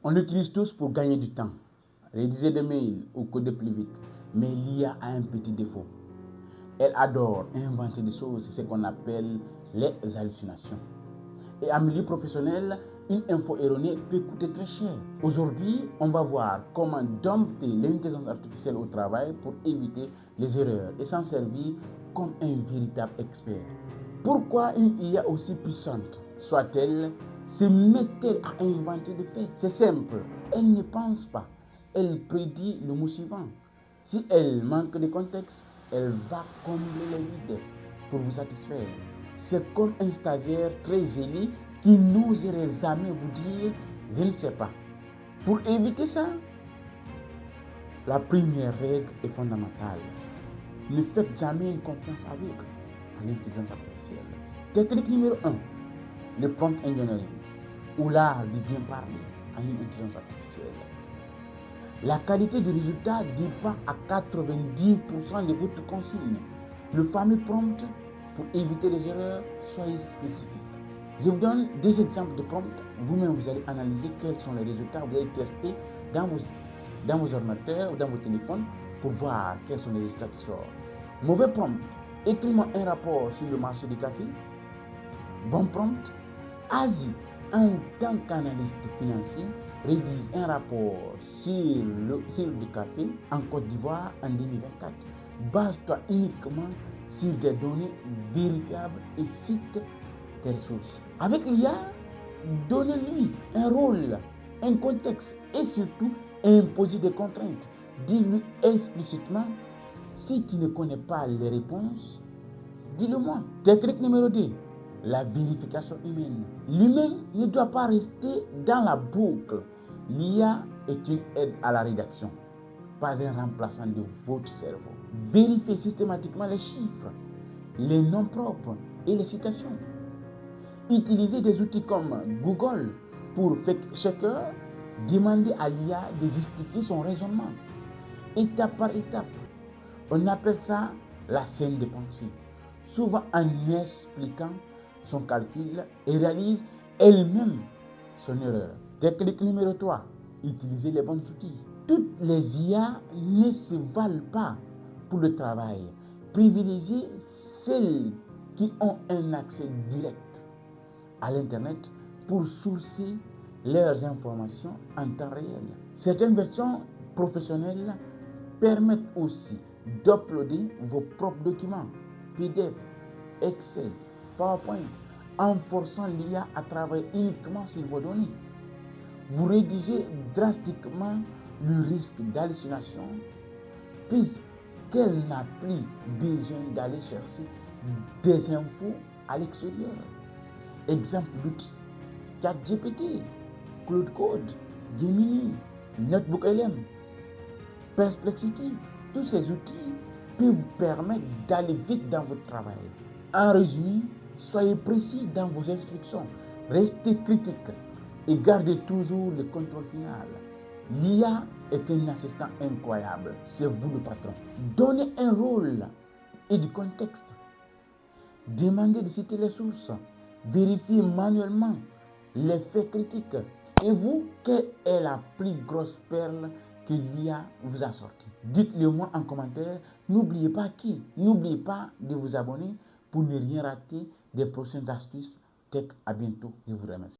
On l'utilise tous pour gagner du temps, rédiger des mails ou coder plus vite. Mais l'IA a un petit défaut. Elle adore inventer des choses, c'est ce qu'on appelle les hallucinations. Et en milieu professionnel, une info erronée peut coûter très cher. Aujourd'hui, on va voir comment dompter l'intelligence artificielle au travail pour éviter les erreurs et s'en servir comme un véritable expert. Pourquoi une IA aussi puissante soit-elle se met-elle à inventer des faits? C'est simple, elle ne pense pas, elle prédit le mot suivant. Si elle manque de contexte, elle va combler les vides pour vous satisfaire. C'est comme un stagiaire très zélé qui n'oserait jamais vous dire « je ne sais pas ». Pour éviter ça, la première règle est fondamentale. Ne faites jamais une confiance aveugle à l'intelligence artificielle. Technique numéro 1, le prompt engineering, ou l'art de bien parler à une intelligence artificielle. La qualité du résultat dépend à 90% de votre consigne. Le fameux prompt, pour éviter les erreurs, soyez spécifique. Je vous donne deux exemples de prompt. Vous-même, vous allez analyser quels sont les résultats. Vous allez tester dans vos ordinateurs ou dans vos téléphones pour voir quels sont les résultats qui sortent. Mauvais prompt, écris-moi un rapport sur le marché du café. Bon prompt, Asie, en tant qu'analyste financier, rédige un rapport sur le café en Côte d'Ivoire en 2024. Base-toi uniquement sur des données vérifiables et cite tes ressources. Avec l'IA, donnez-lui un rôle, un contexte et surtout imposez des contraintes. Dis-lui explicitement, si tu ne connais pas les réponses, dis-le-moi. Technique numéro 2, la vérification humaine. L'humain ne doit pas rester dans la boucle. L'IA est une aide à la rédaction, pas un remplaçant de votre cerveau. Vérifiez systématiquement les chiffres, les noms propres et les citations. Utilisez des outils comme Google pour fact-checker. Demandez à l'IA de justifier son raisonnement, étape par étape. On appelle ça la scène de pensée. Souvent en expliquant son calcul et réalise elle-même son erreur. Technique numéro 3, utilisez les bons outils. Toutes les IA ne se valent pas pour le travail. Privilégiez celles qui ont un accès direct à l'Internet pour sourcer leurs informations en temps réel. Certaines versions professionnelles permettent aussi d'uploader vos propres documents, PDF, Excel, PowerPoint, en forçant l'IA à travailler uniquement sur vos données. Vous rédigez drastiquement le risque d'hallucination puisqu'elle n'a plus besoin d'aller chercher des infos à l'extérieur. Exemple d'outils, ChatGPT, Claude Code, Gemini, NotebookLM, Perplexity. Tous ces outils peuvent vous permettre d'aller vite dans votre travail. En résumé, soyez précis dans vos instructions, restez critique et gardez toujours le contrôle final. L'IA est un assistant incroyable, c'est vous le patron. Donnez un rôle et du contexte. Demandez de citer les sources. Vérifiez manuellement les faits critiques. Et vous, quelle est la plus grosse perle que l'IA vous a sortie? Dites-le moi en commentaire. N'oubliez pas de vous abonner pour ne rien rater des prochaines astuces tech. À bientôt. Je vous remercie.